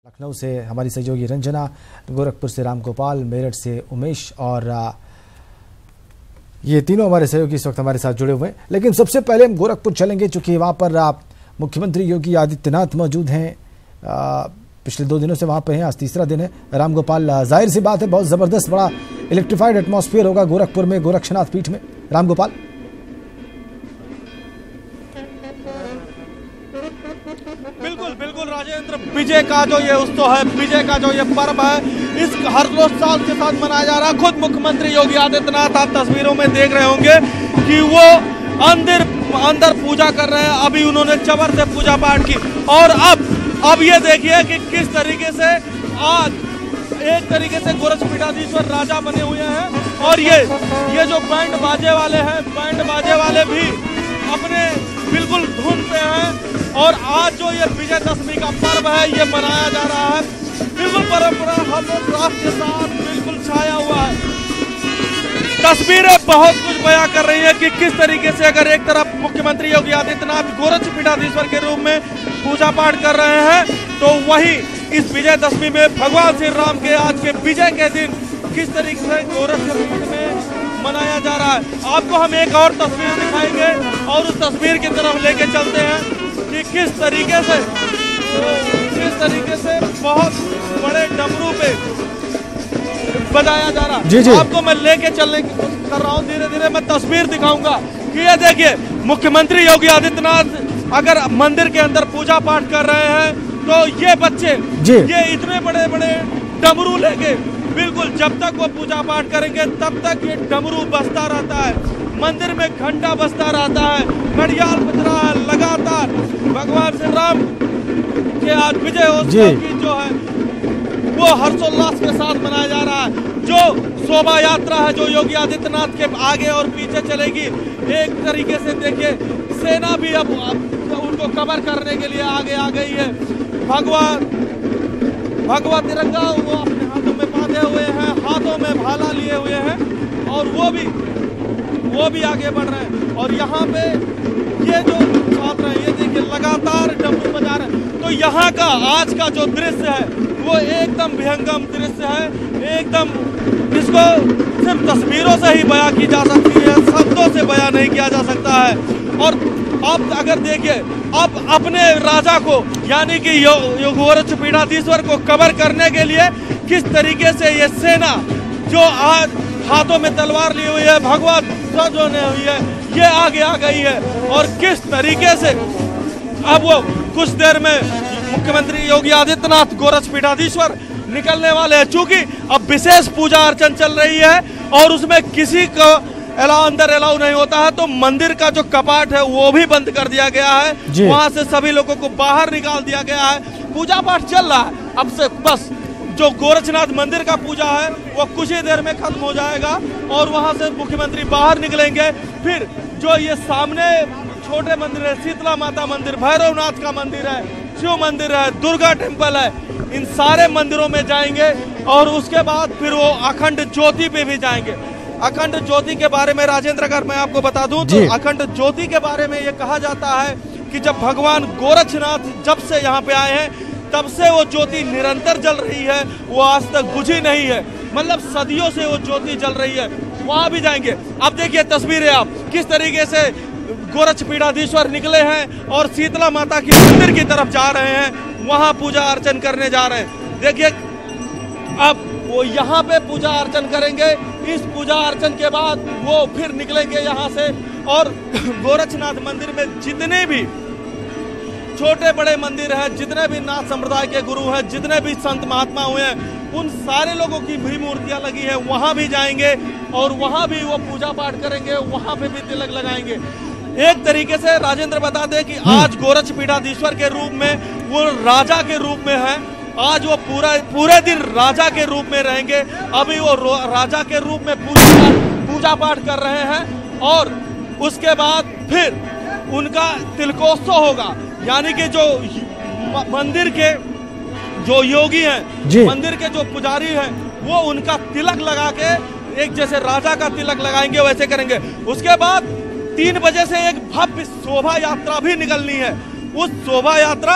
लखनऊ से हमारी सहयोगी रंजना, गोरखपुर से रामगोपाल, मेरठ से उमेश और ये तीनों हमारे सहयोगी इस वक्त हमारे साथ जुड़े हुए हैं। लेकिन सबसे पहले हम गोरखपुर चलेंगे, चूंकि वहाँ पर मुख्यमंत्री योगी आदित्यनाथ मौजूद हैं। पिछले 2 दिनों से वहाँ पे हैं, आज तीसरा दिन है। रामगोपाल, जाहिर सी बात है बहुत ज़बरदस्त बड़ा इलेक्ट्रीफाइड एटमॉस्फेयर होगा गोरखपुर में, गोरक्षनाथ पीठ में। रामगोपाल, बिल्कुल बिल्कुल राजेंद्र, विजय का जो ये उत्सव है, विजय का जो ये पर्व है, इस हर्षोल्लास के साथ मनाया जा रहा है। खुद मुख्यमंत्री योगी आदित्यनाथ आप तस्वीरों में देख रहे होंगे कि वो अंदर पूजा कर रहे हैं। अभी उन्होंने चवर से पूजा पाठ की और अब ये देखिए कि किस तरीके से आज एक तरीके से गोरक्षपीठाधीश्वर राजा बने हुए हैं। और ये जो बैंड बाजे वाले हैं, बैंड बाजे वाले भी अपने बिल्कुल धुन पे हैं। और आज जो ये विजयदशमी का पर्व है ये मनाया जा रहा है, बिल्कुल परंपरा हर्षोल्लास के साथ बिल्कुल छाया हुआ है। तस्वीरें बहुत कुछ बयां कर रही है कि किस तरीके से अगर एक तरफ मुख्यमंत्री योगी आदित्यनाथ गोरक्षपीठाधीश्वर के रूप में पूजा पाठ कर रहे हैं, तो वहीं इस विजयदशमी में भगवान श्री राम के आज के विजय के दिन किस तरीके से गोरक्षपीठ में मनाया जा रहा है। आपको हम एक और तस्वीर दिखाएंगे और उस तस्वीर की तरफ लेके चलते हैं कि किस तरीके से बहुत बड़े डमरू पे बजाया जा रहा है। आपको मैं लेके चलने की कोशिश कर रहा हूँ, धीरे धीरे मैं तस्वीर दिखाऊंगा कि ये देखिए मुख्यमंत्री योगी आदित्यनाथ अगर मंदिर के अंदर पूजा पाठ कर रहे हैं तो ये बच्चे ये इतने बड़े बड़े डमरू लेके बिल्कुल जब तक वो पूजा पाठ करेंगे तब तक ये डमरू बजता रहता है, मंदिर में घंटा बजता रहता है, घड़ियाल बज रहा है लगातार। भगवान श्री राम के आज विजय उत्सव की जो है वो हर्षोल्लास के साथ मनाया जा रहा है। जो शोभा यात्रा है जो योगी आदित्यनाथ के आगे और पीछे चलेगी, एक तरीके से देखिए सेना भी अब उनको कवर करने के लिए आगे आ गई है। भगवा तिरंगा वो अपने हाथों में बांधे हुए हैं, हाथों में भाला लिए हुए हैं और वो भी आगे बढ़ रहे हैं। और यहाँ पे ये जो छात्र हैं ये देखिए लगातार डमरू बजा रहे हैं। तो यहाँ का आज का जो दृश्य है वो एकदम विहंगम दृश्य है, एकदम जिसको सिर्फ तस्वीरों से ही बयां की जा सकती है, शब्दों से बयां नहीं किया जा सकता है। और अब अगर देखिए अब अपने राजा को यानी कि गोरक्षपीठाधीश्वर को कवर करने के लिए किस तरीके से ये सेना जो आज हाथों में तलवार ली हुई है, भगवा ध्वज होने हुई है, ये आगे आ गई है। और किस तरीके से अब वो कुछ देर में मुख्यमंत्री योगी आदित्यनाथ गोरक्षपीठाधीश्वर निकलने वाले हैं। चूंकि अब विशेष पूजा अर्चन चल रही है और उसमें किसी को अंदर अलाउ नहीं होता है, तो मंदिर का जो कपाट है वो भी बंद कर दिया गया है, वहां से सभी लोगों को बाहर निकाल दिया गया है। पूजा पाठ चल रहा है, अब से बस जो गोरक्षनाथ मंदिर का पूजा है वो कुछ ही देर में खत्म हो जाएगा और वहां से मुख्यमंत्री बाहर निकलेंगे। फिर जो ये सामने छोटे मंदिर है, शीतला माता मंदिर, भैरवनाथ का मंदिर है, शिव मंदिर है, दुर्गा टेम्पल है, इन सारे मंदिरों में जाएंगे और उसके बाद फिर वो अखंड ज्योति पे भी जाएंगे। अखंड ज्योति के बारे में राजेंद्र अगर मैं आपको बता दूं तो अखंड ज्योति के बारे में ये कहा जाता है कि जब भगवान गोरक्षनाथ जब से यहाँ पे आए हैं तब से वो ज्योति निरंतर जल रही है, वो आज तक बुझी नहीं है, मतलब सदियों से वो ज्योति जल रही है। वहां भी जाएंगे। अब देखिए तस्वीरें आप किस तरीके से गोरक्षपीठाधीश्वर निकले हैं और शीतला माता के मंदिर की तरफ जा रहे हैं, वहां पूजा अर्चन करने जा रहे हैं। देखिए अब वो यहाँ पे पूजा अर्चन करेंगे, इस पूजा अर्चन के बाद वो फिर निकलेंगे यहाँ से और गोरक्षनाथ मंदिर में जितने भी छोटे बड़े मंदिर हैं, जितने भी नाथ संप्रदाय के गुरु हैं, जितने भी संत महात्मा हुए हैं, उन सारे लोगों की भी मूर्तियां लगी हैं, वहां भी जाएंगे और वहां भी वो पूजा पाठ करेंगे, वहां पे भी तिलक लगाएंगे। एक तरीके से राजेंद्र बता दें कि आज गोरक्षपीठाधीश्वर के रूप में वो राजा के रूप में है, आज वो पूरे दिन राजा के रूप में रहेंगे। अभी वो राजा के रूप में पूजा पाठ कर रहे हैं और उसके बाद फिर उनका तिलकोत्सव होगा, यानी कि जो मंदिर के जो योगी हैं, मंदिर के जो पुजारी हैं, वो उनका तिलक लगा के एक जैसे राजा का तिलक लगाएंगे वैसे करेंगे। उसके बाद 3 बजे से एक भव्य शोभा यात्रा भी निकलनी है। उस शोभा यात्रा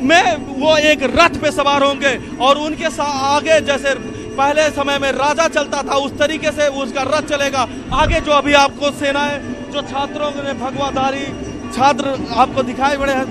में वो एक रथ पे सवार होंगे और उनके आगे जैसे पहले समय में राजा चलता था उस तरीके से उसका रथ चलेगा। आगे जो अभी आपको सेनाएं जो छात्रों ने भगवाधारी छात्र आपको दिखाई पड़े हैं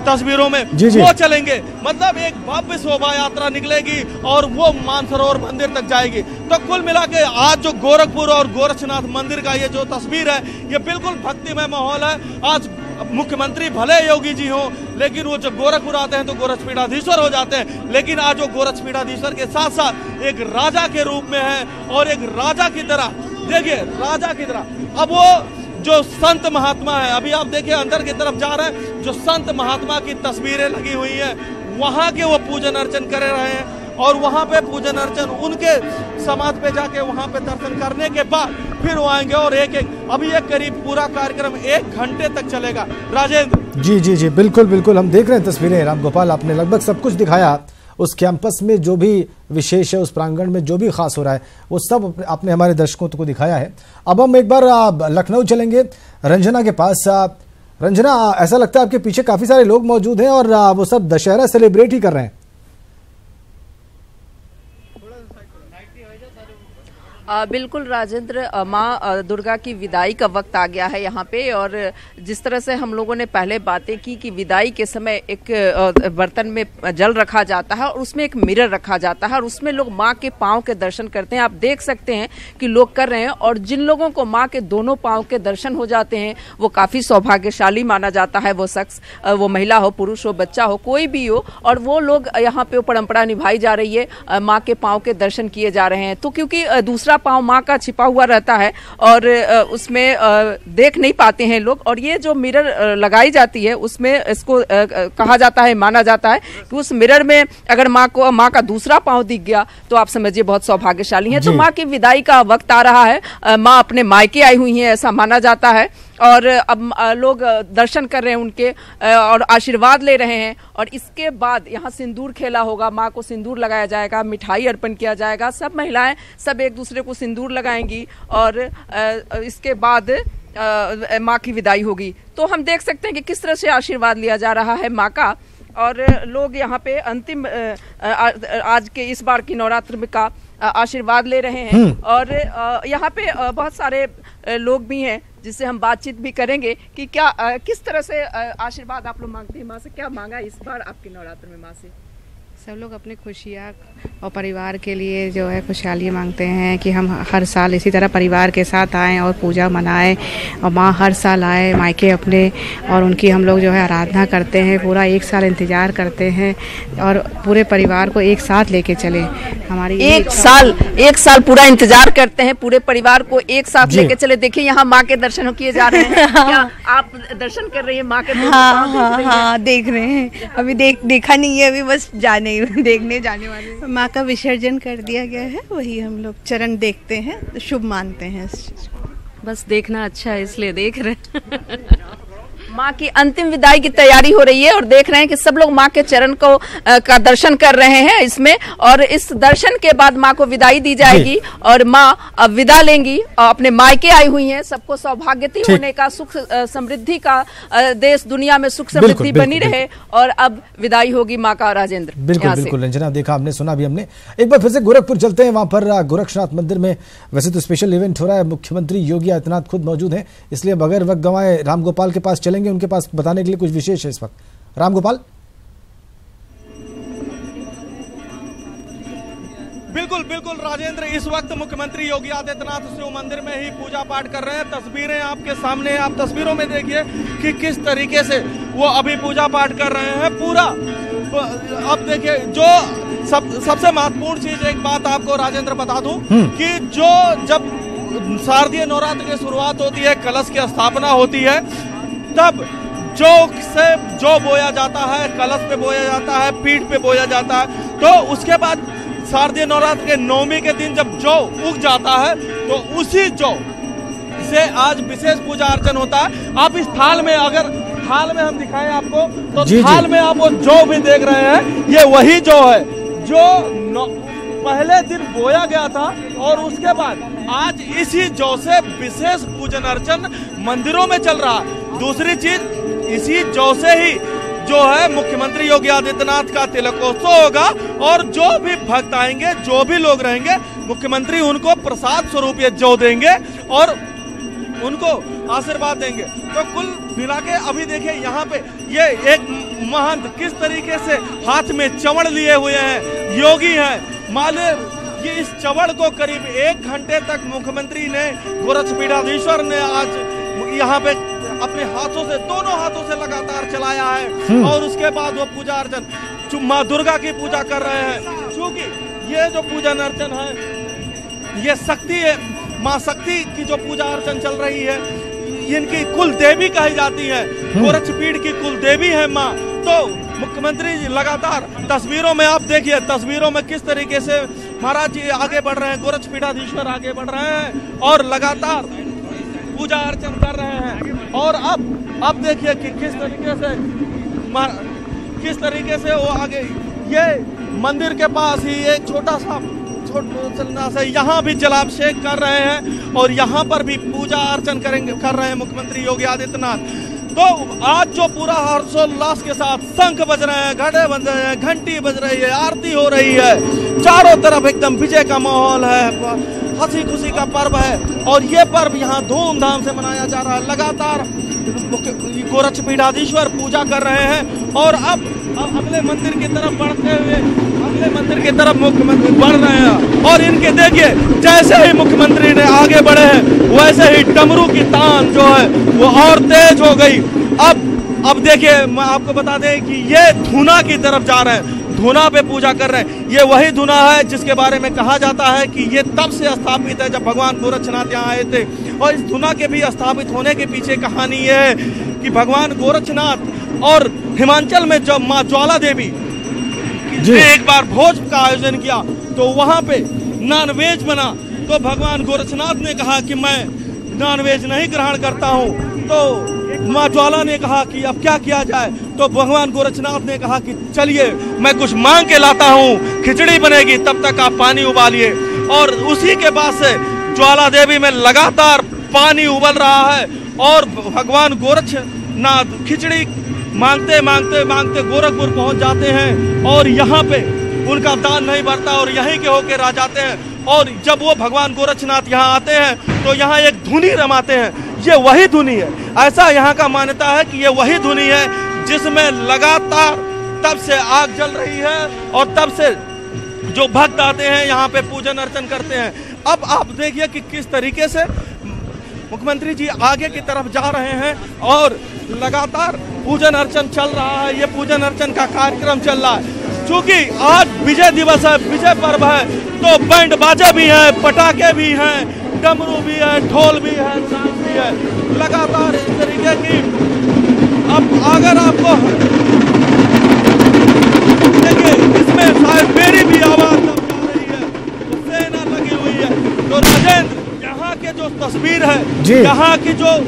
तस्वीरों में वो चलेंगे। मतलब एक भव्य शोभा यात्रा निकलेगी और वो मानसरोवर मंदिर तक जाएगी। तो कुल मिला के आज जो गोरखपुर और गोरक्षनाथ मंदिर का ये जो तस्वीर है ये बिल्कुल भक्तिमय माहौल है। आज मुख्यमंत्री भले योगी जी हों लेकिन वो जब गोरखपुर आते हैं तो गोरक्षपीठाधीश्वर हो जाते हैं। लेकिन आज वो गोरक्षपीठाधीश्वर के साथ साथ एक राजा के रूप में है और एक राजा की तरह, देखिए राजा की तरह। अब वो जो संत महात्मा है, अभी आप देखिए अंदर की तरफ जा रहे हैं, जो संत महात्मा की तस्वीरें लगी हुई हैं वहां के वो पूजन अर्चन कर रहे हैं और वहां पे पूजन अर्चन उनके समाधि पे जाके वहां पे दर्शन करने के बाद फिर वो आएंगे और एक अभी ये करीब पूरा कार्यक्रम 1 घंटे तक चलेगा। राजेंद्र जी बिल्कुल बिल्कुल, हम देख रहे हैं तस्वीरें। रामगोपाल, आपने लगभग सब कुछ दिखाया। उस कैंपस में जो भी विशेष है, उस प्रांगण में जो भी खास हो रहा है वो सब आपने हमारे दर्शकों को दिखाया है। अब हम एक बार लखनऊ चलेंगे रंजना के पास। रंजना, ऐसा लगता है आपके पीछे काफी सारे लोग मौजूद हैं और वो सब दशहरा सेलिब्रेट ही कर रहे हैं। बिल्कुल राजेंद्र, माँ दुर्गा की विदाई का वक्त आ गया है यहाँ पे। और जिस तरह से हम लोगों ने पहले बातें की कि विदाई के समय एक बर्तन में जल रखा जाता है और उसमें एक मिरर रखा जाता है और उसमें लोग माँ के पाँव के दर्शन करते हैं। आप देख सकते हैं कि लोग कर रहे हैं और जिन लोगों को माँ के दोनों पाँव के दर्शन हो जाते हैं वो काफ़ी सौभाग्यशाली माना जाता है। वो शख्स, वो महिला हो, पुरुष हो, बच्चा हो, कोई भी हो, और वो लोग यहाँ पे परंपरा निभाई जा रही है, माँ के पाँव के दर्शन किए जा रहे हैं। तो क्योंकि दूसरा पाँव माँ का छिपा हुआ रहता है और उसमें देख नहीं पाते हैं लोग, और ये जो मिरर लगाई जाती है उसमें इसको कहा जाता है, माना जाता है कि उस मिरर में अगर माँ का दूसरा पाँव दिख गया तो आप समझिए बहुत सौभाग्यशाली है। तो माँ की विदाई का वक्त आ रहा है। माँ अपने मायके आई हुई हैं ऐसा माना जाता है और अब लोग दर्शन कर रहे हैं उनके और आशीर्वाद ले रहे हैं। और इसके बाद यहाँ सिंदूर खेला होगा, माँ को सिंदूर लगाया जाएगा, मिठाई अर्पण किया जाएगा, सब महिलाएं सब एक दूसरे को सिंदूर लगाएंगी और इसके बाद माँ की विदाई होगी। तो हम देख सकते हैं कि किस तरह से आशीर्वाद लिया जा रहा है माँ का। और लोग यहाँ पे अंतिम आज के इस बार की नवरात्र का आशीर्वाद ले रहे हैं। और यहाँ पे बहुत सारे लोग भी हैं जिससे हम बातचीत भी करेंगे कि क्या किस तरह से आशीर्वाद आप लोग मांगते हैं माँ से। क्या मांगा इस बार आपके नवरात्र में माँ से? सब लोग अपनी खुशियाँ और परिवार के लिए जो है खुशहाली मांगते हैं कि हम हर साल इसी तरह परिवार के साथ आएँ और पूजा मनाएं और माँ हर साल आए मायके अपने और उनकी हम लोग जो है आराधना करते हैं। पूरा 1 साल इंतज़ार करते हैं और पूरे परिवार को एक साथ लेके चले। हमारी 1 साल पूरा इंतजार करते हैं, पूरे परिवार को एक साथ लेके चले। देखिए यहाँ माँ के दर्शन किए जा रहे हैं। क्या आप दर्शन कर रही हैं माँ के? हाँ, देख रहे हैं। अभी देखा नहीं है, अभी बस देखने जाने वाले। माँ का विसर्जन कर दिया गया है, वही हम लोग चरण देखते हैं, शुभ मानते हैं इस चीज को। बस देखना अच्छा है इसलिए देख रहे हैं। माँ की अंतिम विदाई की तैयारी हो रही है और देख रहे हैं कि सब लोग माँ के चरण को का दर्शन कर रहे हैं इसमें। और इस दर्शन के बाद माँ को विदाई दी जाएगी और माँ अब विदा लेंगी। अपने मायके आई हुई हैं, सबको सौभाग्यवती होने का, सुख समृद्धि का, देश दुनिया में सुख समृद्धि बनी रहे। और अब विदाई होगी माँ का। राजेंद्र, बिल्कुल रंजना, देखा हमने, सुना भी हमने। एक बार फिर से गोरखपुर चलते हैं। वहां पर गोरक्षनाथ मंदिर में वैसे तो स्पेशल इवेंट हो रहा है, मुख्यमंत्री योगी आदित्यनाथ खुद मौजूद हैं, इसलिए बगैर वक्त गंवाए रामगोपाल के पास चलेंगे, उनके पास बताने के लिए कुछ विशेष है इस वक्त। रामगोपाल। बिल्कुल राजेंद्र, इस वक्त मुख्यमंत्री योगी आदित्यनाथ शिव मंदिर में ही पूजा पाठ कर रहे हैं। तस्वीरें आपके सामने, आप तस्वीरों में देखिए कि किस तरीके से वो अभी पूजा पाठ कर रहे हैं पूरा। अब देखिए जो सबसे महत्वपूर्ण चीज, एक बात आपको राजेंद्र बता दूं कि जब शारदीय नवरात्र की शुरुआत होती है, कलश की स्थापना होती है, तब जो बोया जाता है, कलश पे बोया जाता है, पीठ पे बोया जाता है। तो उसके बाद शारदीय नवरात्र के 9वीं के दिन जब जौ उग जाता है तो उसी जौ से आज विशेष पूजा अर्चन होता है। आप इस थाल में, अगर थाल में हम दिखाएं आपको तो थाल में आप वो जौ भी देख रहे हैं, ये वही जौ है जो पहले दिन बोया गया था और उसके बाद आज इसी जौ से विशेष पूजन अर्चन मंदिरों में चल रहा है। दूसरी चीज, इसी जौ से ही जो है मुख्यमंत्री योगी आदित्यनाथ का तिलकोत्सव होगा और जो भी भक्त आएंगे, जो भी लोग रहेंगे, मुख्यमंत्री उनको प्रसाद स्वरूप ये जौ देंगे और उनको आशीर्वाद देंगे। तो कुल मिला के अभी देखिए यहाँ पे ये एक महंत किस तरीके से हाथ में चवड़ लिए हुए हैं, योगी हैं। मालूम ये इस चवड़ को करीब 1 घंटे तक मुख्यमंत्री ने, गोरक्षपीठाधीश्वर ने आज यहाँ पे अपने हाथों से, दोनों हाथों से लगातार चलाया है और उसके बाद वो पूजा अर्चन माँ दुर्गा की पूजा कर रहे हैं। क्योंकि ये जो पूजन अर्चन है ये शक्ति है, माँ शक्ति की जो पूजा अर्चन चल रही है, इनकी कुल देवी कही जाती है, गोरक्षपीठ की कुल देवी है माँ। तो मुख्यमंत्री जी लगातार तस्वीरों में आप देखिए, तस्वीरों में किस तरीके से महाराज जी आगे बढ़ रहे हैं, गोरक्षपीठाधीश्वर आगे बढ़ रहे हैं और लगातार पूजा अर्चन कर रहे हैं। और अब देखिए कि किस तरीके से वो आगे, ये मंदिर के पास ही एक छोटा सा यहाँ भी जलाभिषेक कर रहे हैं और यहाँ पर भी पूजा अर्चन कर रहे हैं मुख्यमंत्री योगी आदित्यनाथ। तो आज जो पूरा हर्षोल्लास के साथ शंख बज रहे हैं, घड़े बज रहे हैं, घंटी बज रही है, आरती हो रही है, चारों तरफ एकदम विजय का माहौल है, हंसी खुशी का पर्व है और ये पर्व यहाँ धूमधाम से मनाया जा रहा है। लगातार गोरक्षपीठाधीश्वर पूजा कर रहे हैं और अब अगले मंदिर की तरफ बढ़ते हुए, अगले मंदिर की तरफ मुख्यमंत्री बढ़ रहे हैं और इनके देखिए जैसे ही मुख्यमंत्री ने आगे बढ़े हैं वैसे ही डमरू की तान जो है वो और तेज हो गई। अब देखिए मैं आपको बता दें कि ये धुना की तरफ जा रहे हैं, धुना पे पूजा कर रहे हैं। ये वही धुना है जिसके बारे में कहा जाता है कि ये तब से स्थापित है जब भगवान गोरक्षनाथ यहाँ आए थे। और इस धुना के भी स्थापित होने के पीछे कहानी ये है कि भगवान गोरक्षनाथ और हिमाचल में जब माँ ज्वाला देवी ने एक बार भोज का आयोजन किया तो वहां पे नॉनवेज बना, तो भगवान गोरक्षनाथ ने कहा कि मैं नॉनवेज नहीं ग्रहण करता हूं। तो माँ ज्वाला ने कहा कि अब क्या किया जाए, तो भगवान गोरक्षनाथ ने कहा कि चलिए मैं कुछ मांग के लाता हूँ, खिचड़ी बनेगी, तब तक आप पानी उबालिए। और उसी के बाद से ज्वाला देवी में लगातार पानी उबल रहा है और भगवान गोरक्षनाथ खिचड़ी मांगते मांगते मांगते गोरखपुर पहुंच जाते हैं और यहाँ पे उनका दान नहीं बढ़ता और यहीं के होके रह जाते हैं। और जब वो भगवान गोरक्षनाथ यहाँ आते हैं तो यहाँ एक धुनी रमाते हैं, ये वही धुनी है, ऐसा यहाँ का मान्यता है कि ये वही धुनी है जिसमें लगातार तब से आग जल रही है और तब से जो भक्त आते हैं यहाँ पे पूजन अर्चन करते हैं। अब आप देखिए कि किस तरीके से मुख्यमंत्री जी आगे की तरफ जा रहे हैं और लगातार पूजन अर्चन चल रहा है, ये पूजन अर्चन का कार्यक्रम चल रहा है। क्योंकि आज विजय दिवस है, विजय पर्व है, तो बैंड बाजे भी हैं, पटाखे भी हैं, डमरू भी है, ढोल भी है, नाच भी है, लगातार इस तरीके की। अब अगर आपको देखिए इसमें शायद मेरी भी आवाज अब जा रही है, तो सेना लगी हुई है। तो राजेंद्र, यहाँ के जो तस्वीर है, यहाँ की जो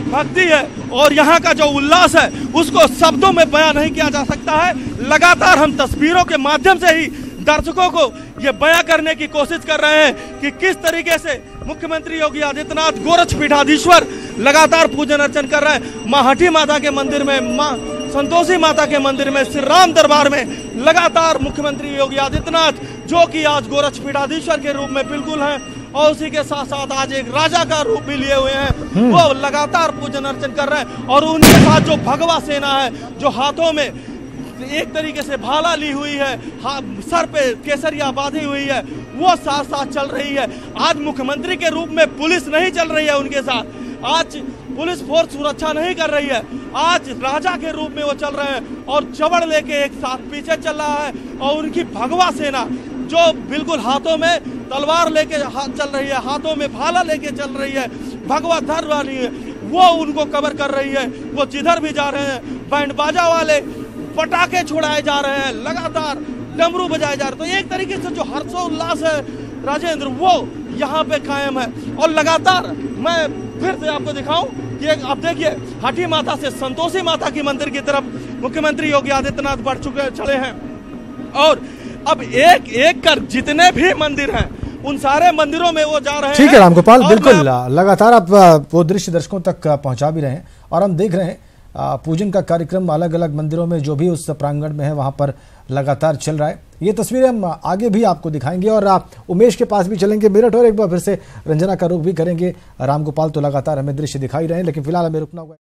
भक्ति है और यहाँ का जो उल्लास है उसको शब्दों में बयां नहीं किया जा सकता है। लगातार हम तस्वीरों के माध्यम से ही दर्शकों को ये बयां करने की कोशिश कर रहे हैं कि किस तरीके से मुख्यमंत्री योगी आदित्यनाथ गोरक्षपीठाधीश्वर लगातार पूजन अर्चन कर रहे हैं। माँ हठी माता के मंदिर में, माँ संतोषी माता के मंदिर में, श्री राम दरबार में लगातार मुख्यमंत्री योगी आदित्यनाथ जो कि आज गोरक्षपीठाधीश्वर के रूप में बिल्कुल हैं और उसी के साथ साथ आज एक राजा का रूप भी लिए हुए हैं, वो लगातार पूजन अर्चन कर रहे हैं। और उनके साथ जो भगवा सेना है जो हाथों में एक तरीके से भाला ली हुई है, सर पे केसरिया बांधी हुई है, वो साथ साथ चल रही है। आज मुख्यमंत्री के रूप में पुलिस नहीं चल रही है उनके साथ, आज पुलिस फोर्स सुरक्षा नहीं कर रही है, आज राजा के रूप में वो चल रहे हैं और चवड़ लेके एक साथ पीछे चल रहा है। और उनकी भगवा सेना जो बिल्कुल हाथों में तलवार लेके चल रही है, हाथों में भाला लेके चल रही है, भगवा धर वाली है, वो उनको कवर कर रही है। वो जिधर भी जा रहे हैं बैंड बाजा वाले पटाखे छुड़ाए जा रहे हैं, लगातार डमरू बजाए जा रहे हैं। तो एक तरीके से जो हर्षोल्लास है राजेंद्र वो यहाँ पे कायम है। और लगातार मैं फिर से आपको दिखाऊं कि अब देखिए हठी माता से संतोषी माता की मंदिर की तरफ मुख्यमंत्री योगी आदित्यनाथ बढ़ चले हैं और अब एक एक कर जितने भी मंदिर हैं उन सारे मंदिरों में वो जा रहे हैं। ठीक है रामगोपाल, बिल्कुल लगातार आप वो दृश्य दर्शकों तक पहुंचा भी रहे हैं और हम देख रहे हैं पूजन का कार्यक्रम अलग अलग मंदिरों में जो भी उस प्रांगण में है वहां पर लगातार चल रहा है। ये तस्वीरें हम आगे भी आपको दिखाएंगे और उमेश के पास भी चलेंगे मेरठ और एक बार फिर से रंजना का रुख भी करेंगे। रामगोपाल तो लगातार हमें दृश्य दिखाई रहे हैं, लेकिन फिलहाल हमें रुकना होगा।